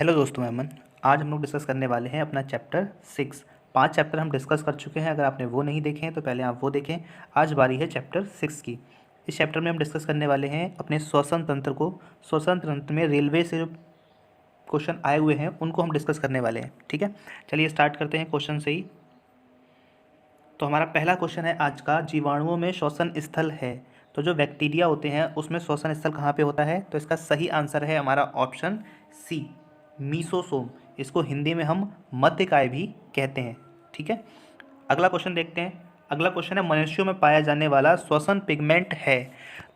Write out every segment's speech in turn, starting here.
Hello दोस्तों, मैं अमन। आज हम लोग डिस्कस करने वाले हैं अपना चैप्टर 6। 5 चैप्टर हम डिस्कस कर चुके हैं। अगर आपने वो नहीं देखे हैं तो पहले आप वो देखें। आज बारी है चैप्टर 6 की। इस चैप्टर में हम डिस्कस करने वाले हैं अपने श्वसन तंत्र को। श्वसन तंत्र में रेलवे से जो क्वेश्चन आए हुए हैं उनको हम डिस्कस करने वाले हैं। ठीक है, चलिए स्टार्ट करते हैं क्वेश्चन से ही। तो हमारा पहला क्वेश्चन है आज का, जीवाणुओं में श्वसन स्थल है। तो जो बैक्टीरिया होते हैं उसमें श्वसन स्थल कहाँ पे होता है? तो इसका सही आंसर है हमारा ऑप्शन सी, मीसोसोम। इसको हिंदी में हम मध्यकाय भी कहते हैं। ठीक है, अगला क्वेश्चन देखते हैं। अगला क्वेश्चन है, मनुष्यों में पाया जाने वाला श्वसन पिगमेंट है।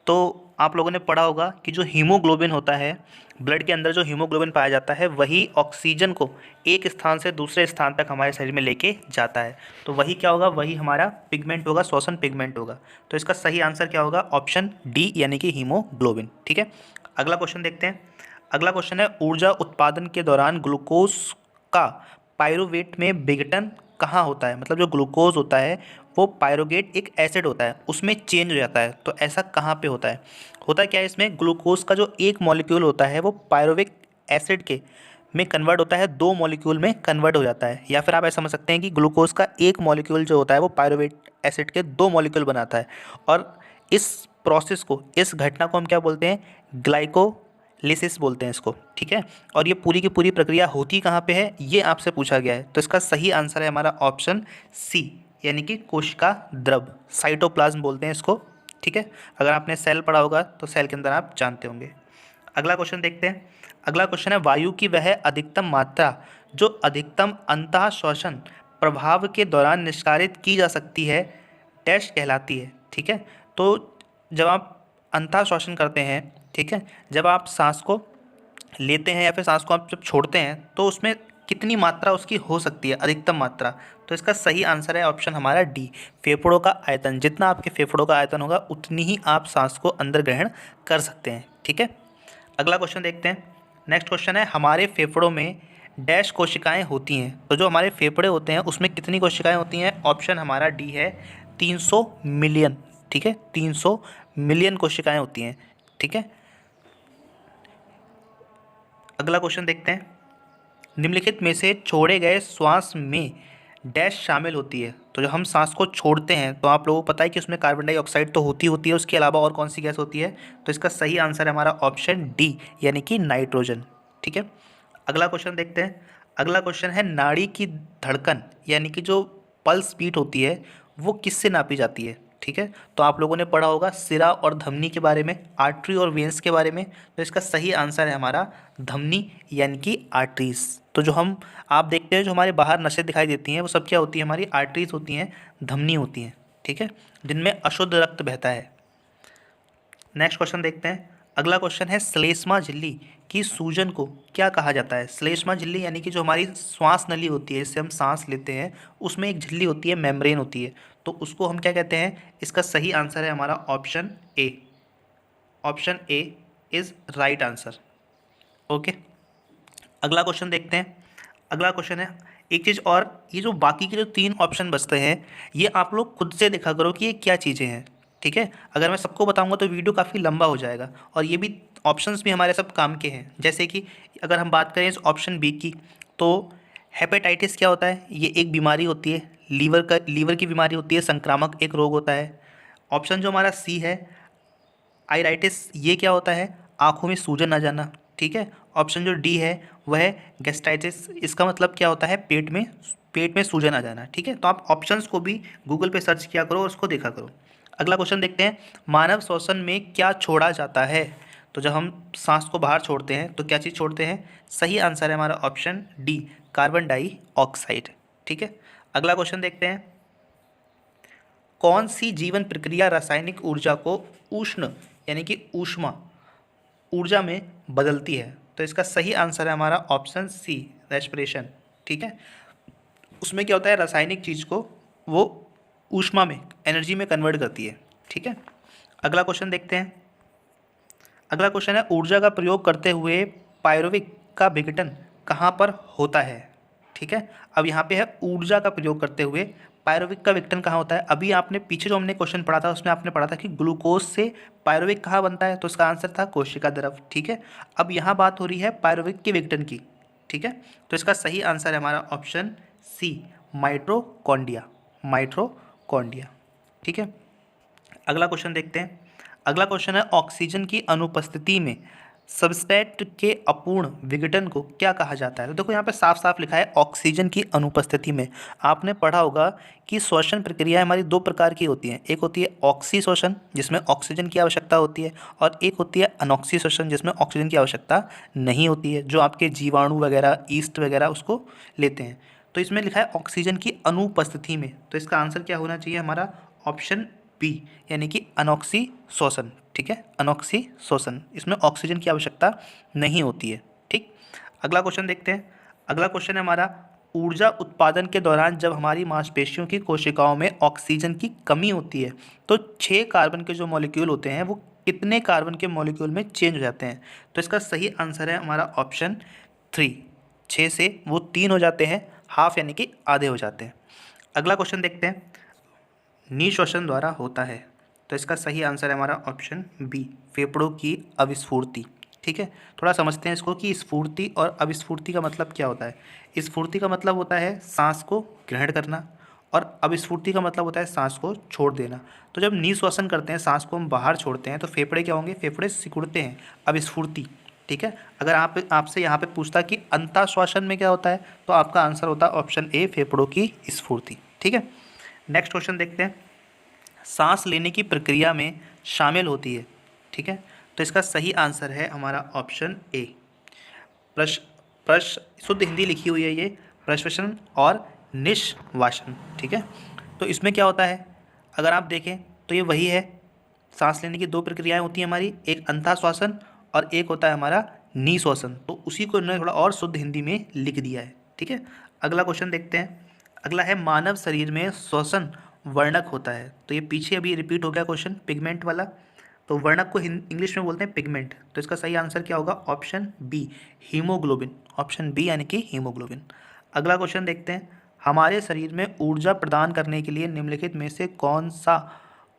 तो आप लोगों ने पढ़ा होगा कि जो हीमोग्लोबिन होता है, ब्लड के अंदर जो हीमोग्लोबिन पाया जाता है वही ऑक्सीजन को एक स्थान से दूसरे स्थान तक हमारे शरीर में लेके जाता है। तो वही क्या होगा? वही हमारा पिगमेंट होगा, श्वसन पिगमेंट होगा। तो इसका सही आंसर क्या होगा? ऑप्शन डी, यानी कि हीमोग्लोबिन। ठीक है, अगला क्वेश्चन देखते हैं। अगला क्वेश्चन है, ऊर्जा उत्पादन के दौरान ग्लूकोज का पायरुवेट में विघटन कहाँ होता है? मतलब जो ग्लूकोज होता है वो पायरुवेट एक एसिड होता है, उसमें चेंज हो जाता है। तो ऐसा कहाँ पे होता है? होता क्या है इसमें, ग्लूकोज का जो एक मॉलिक्यूल होता है वो पायरुविक एसिड के में कन्वर्ट होता है, 2 मॉलिक्यूल में कन्वर्ट हो जाता है। या फिर आप ऐसा समझ सकते हैं कि ग्लूकोज का एक मॉलिक्यूल जो होता है वो पायरुवेट एसिड के 2 मॉलिक्यूल बनाता है। और इस प्रोसेस को, इस घटना को हम क्या बोलते हैं? ग्लाइकोलिसिस बोलते हैं इसको। ठीक है, और ये पूरी की पूरी प्रक्रिया होती कहाँ पे है, ये आपसे पूछा गया है। तो इसका सही आंसर है हमारा ऑप्शन सी, यानी कि कोशिका द्रव, साइटोप्लाज्म बोलते हैं इसको। ठीक है, अगर आपने सेल पढ़ा होगा तो सेल के अंदर आप जानते होंगे। अगला क्वेश्चन देखते हैं। अगला क्वेश्चन है, वायु की वह अधिकतम मात्रा जो अधिकतम अंतः श्वसन प्रभाव के दौरान निष्कासित की जा सकती है, डैश कहलाती है। ठीक है, तो जब आप अंतः श्वसन करते हैं, ठीक है, जब आप सांस को लेते हैं या फिर सांस को आप जब छोड़ते हैं तो उसमें कितनी मात्रा उसकी हो सकती है, अधिकतम मात्रा? तो इसका सही आंसर है ऑप्शन हमारा डी, फेफड़ों का आयतन। जितना आपके फेफड़ों का आयतन होगा उतनी ही आप सांस को अंदर ग्रहण कर सकते हैं। ठीक है, अगला क्वेश्चन देखते हैं। नेक्स्ट क्वेश्चन है, हमारे फेफड़ों में डैश कोशिकाएं होती हैं। तो जो हमारे फेफड़े होते हैं उसमें कितनी कोशिकाएं होती हैं? ऑप्शन हमारा डी है, 300 मिलियन। ठीक है, 300 मिलियन कोशिकाएं होती हैं। ठीक है, अगला क्वेश्चन देखते हैं। निम्नलिखित में से छोड़े गए श्वास में डैश शामिल होती है। तो जब हम सांस को छोड़ते हैं तो आप लोगों को पता है कि उसमें कार्बन डाइऑक्साइड तो होती है, उसके अलावा और कौन सी गैस होती है? तो इसका सही आंसर है हमारा ऑप्शन डी, यानी कि नाइट्रोजन। ठीक है, अगला क्वेश्चन देखते हैं। अगला क्वेश्चन है, नाड़ी की धड़कन यानी कि जो पल्स बीट होती है वो किससे नापी जाती है? ठीक है, तो आप लोगों ने पढ़ा होगा सिरा और धमनी के बारे में, आर्टरी और वेंस के बारे में। तो इसका सही आंसर है हमारा धमनी, यानी कि आर्टरीज। तो जो हम आप देखते हैं जो हमारे बाहर नसें दिखाई देती हैं वो सब क्या होती है? हमारी आर्टरीज होती हैं, धमनी होती हैं। ठीक है, जिनमें अशुद्ध रक्त बहता है। नेक्स्ट क्वेश्चन देखते हैं। अगला क्वेश्चन है, श्लेष्मा झिल्ली की सूजन को क्या कहा जाता है? श्लेष्मा झिल्ली यानी कि जो हमारी श्वास नली होती है, जिससे हम सांस लेते हैं, उसमें एक झिल्ली होती है, मेम्ब्रेन होती है। तो उसको हम क्या कहते हैं? इसका सही आंसर है हमारा option A. Option A is right answer. Okay, अगला क्वेश्चन देखते हैं। अगला क्वेश्चन है, एक चीज़ और, ये जो बाकी के जो 3 ऑप्शन बचते हैं ये आप लोग खुद से देखा करो कि ये क्या चीज़ें हैं। ठीक है, अगर मैं सबको बताऊंगा तो वीडियो काफ़ी लंबा हो जाएगा। और ये भी ऑप्शंस भी हमारे सब काम के हैं। जैसे कि अगर हम बात करें इस ऑप्शन बी की, तो हेपेटाइटिस क्या होता है? ये एक बीमारी होती है, लीवर की बीमारी होती है, संक्रामक एक रोग होता है। ऑप्शन जो हमारा सी है, आइराइटिस, ये क्या होता है? आँखों में सूजन आ जाना। ठीक है, ऑप्शन जो डी है वह है गैस्ट्राइटिस, इसका मतलब क्या होता है? पेट में सूजन आ जाना। ठीक है, तो आप ऑप्शंस को भी गूगल पे सर्च किया करो और उसको देखा करो। अगला क्वेश्चन देखते हैं, मानव श्वसन में क्या छोड़ा जाता है? तो जब हम सांस को बाहर छोड़ते हैं तो क्या चीज़ छोड़ते हैं? सही आंसर है हमारा ऑप्शन डी, कार्बन डाइऑक्साइड। ठीक है, अगला क्वेश्चन देखते हैं, कौन सी जीवन प्रक्रिया रासायनिक ऊर्जा को उष्ण यानी कि ऊष्मा ऊर्जा में बदलती है? तो इसका सही आंसर है हमारा ऑप्शन सी, रेस्पिरेशन। ठीक है, उसमें क्या होता है? रासायनिक चीज़ को वो ऊष्मा में, एनर्जी में कन्वर्ट करती है। ठीक है, अगला क्वेश्चन देखते हैं। अगला क्वेश्चन है, ऊर्जा का प्रयोग करते हुए पायरुविक का विघटन कहाँ पर होता है? ठीक है, अब यहाँ पे है ऊर्जा का प्रयोग करते हुए पायरुविक का विघटन कहाँ होता है? अभी आपने पीछे जो हमने क्वेश्चन पढ़ा था उसमें आपने पढ़ा था कि ग्लूकोज से पायरुविक कहाँ बनता है, तो इसका आंसर था कोशिका द्रव। ठीक है, अब यहाँ बात हो रही है पायरुविक के विघटन की। ठीक है। तो इसका सही आंसर है हमारा ऑप्शन सी, माइटोकॉन्ड्रिया, माइटोकॉन्ड्रिया। ठीक है, अगला क्वेश्चन देखते हैं। अगला क्वेश्चन है ऑक्सीजन की अनुपस्थिति में सबस्ट्रेट के अपूर्ण विघटन को क्या कहा जाता है। तो देखो यहाँ पे साफ साफ लिखा है ऑक्सीजन की अनुपस्थिति में। आपने पढ़ा होगा कि श्वसन प्रक्रिया हमारी दो प्रकार की होती हैं, एक होती है ऑक्सी श्वसन जिसमें ऑक्सीजन की आवश्यकता होती है, और एक होती है अनॉक्सी श्वसन जिसमें ऑक्सीजन की आवश्यकता नहीं होती है, जो आपके जीवाणु वगैरह ईस्ट वगैरह उसको लेते हैं। तो इसमें लिखा है ऑक्सीजन की अनुपस्थिति में, तो इसका आंसर क्या होना चाहिए हमारा ऑप्शन बी, यानी कि अनॉक्सी श्वसन। ठीक है, अनॉक्सी श्वसन, इसमें ऑक्सीजन की आवश्यकता नहीं होती है। ठीक, अगला क्वेश्चन देखते हैं। अगला क्वेश्चन है हमारा ऊर्जा उत्पादन के दौरान जब हमारी मांसपेशियों की कोशिकाओं में ऑक्सीजन की कमी होती है तो 6 कार्बन के जो मॉलिक्यूल होते हैं वो कितने कार्बन के मॉलिक्यूल में चेंज हो जाते हैं। तो इसका सही आंसर है हमारा ऑप्शन 3, 6 से वो 3 हो जाते हैं, हाफ यानी कि आधे हो जाते हैं। अगला क्वेश्चन देखते हैं, निःश्वसन द्वारा होता है। तो इसका सही आंसर है हमारा ऑप्शन बी, फेफड़ों की अविस्फूर्ति। ठीक है, थोड़ा समझते हैं इसको कि स्फूर्ति और अविस्फूर्ति का मतलब क्या होता है। स्फूर्ति का मतलब होता है सांस को ग्रहण करना, और अविस्फूर्ति का मतलब होता है सांस को छोड़ देना। तो जब निःश्वसन करते हैं, सांस को हम बाहर छोड़ते हैं, तो फेफड़े क्या होंगे, फेफड़े सिकुड़ते हैं, अविस्फूर्ति। ठीक है, अगर आपसे यहाँ पे पूछता कि अंतःश्वासन में क्या होता है, तो आपका आंसर होता है ऑप्शन ए, फेफड़ों की स्फूर्ति। ठीक है, नेक्स्ट क्वेश्चन देखते हैं, सांस लेने की प्रक्रिया में शामिल होती है। ठीक है, तो इसका सही आंसर है हमारा ऑप्शन ए, शुद्ध हिंदी लिखी हुई है ये, प्रश्वसन और निश्वासन। ठीक है, तो इसमें क्या होता है, अगर आप देखें तो ये वही है, सांस लेने की दो प्रक्रियाएं होती हैं हमारी, एक अंतःश्वासन और एक होता है हमारा निश्वासन। तो उसी को इन्होंने थोड़ा और शुद्ध हिंदी में लिख दिया है। ठीक है, अगला क्वेश्चन देखते हैं। अगला है मानव शरीर में श्वसन वर्णक होता है। तो ये पीछे अभी रिपीट हो गया क्वेश्चन, पिगमेंट वाला। तो वर्णक को इंग्लिश में बोलते हैं पिगमेंट। तो इसका सही आंसर क्या होगा, option B, haemoglobin. Option B यानी कि हीमोग्लोबिन। अगला क्वेश्चन देखते हैं, हमारे शरीर में ऊर्जा प्रदान करने के लिए निम्नलिखित में से कौन सा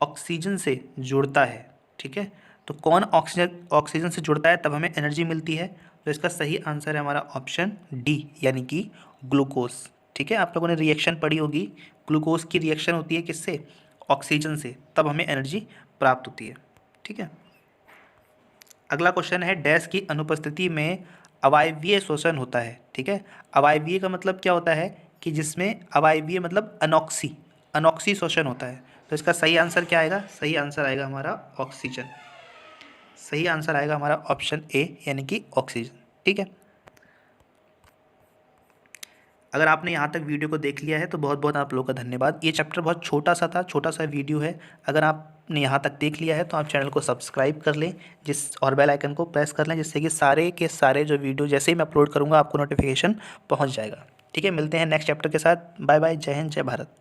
ऑक्सीजन से जुड़ता है। ठीक है, तो कौन ऑक्सीजन से जुड़ता है तब हमें एनर्जी मिलती है। तो इसका सही आंसर है हमारा ऑप्शन डी, यानी कि ग्लूकोज। ठीक है, आप लोगों ने रिएक्शन पढ़ी होगी, ग्लूकोज की रिएक्शन होती है किससे, ऑक्सीजन से, तब हमें एनर्जी प्राप्त होती है। ठीक है, अगला क्वेश्चन है, डैश की अनुपस्थिति में अवायवीय श्वसन होता है। ठीक है, अवायवीय का मतलब क्या होता है कि जिसमें अवायवीय मतलब अनॉक्सी श्वसन होता है। तो इसका सही आंसर क्या आएगा, सही आंसर आएगा हमारा ऑक्सीजन। सही आंसर आएगा हमारा ऑप्शन ए, यानी कि ऑक्सीजन। ठीक है, अगर आपने यहाँ तक वीडियो को देख लिया है तो बहुत बहुत आप लोगों का धन्यवाद। ये चैप्टर बहुत छोटा सा था, छोटा सा वीडियो है। अगर आपने यहाँ तक देख लिया है तो आप चैनल को सब्सक्राइब कर लें और बेल आइकन को प्रेस कर लें, जिससे कि सारे के सारे जो वीडियो जैसे ही मैं अपलोड करूँगा आपको नोटिफिकेशन पहुँच जाएगा। ठीक है, मिलते हैं नेक्स्ट चैप्टर के साथ। बाय बाय, जय हिंद, जय भारत।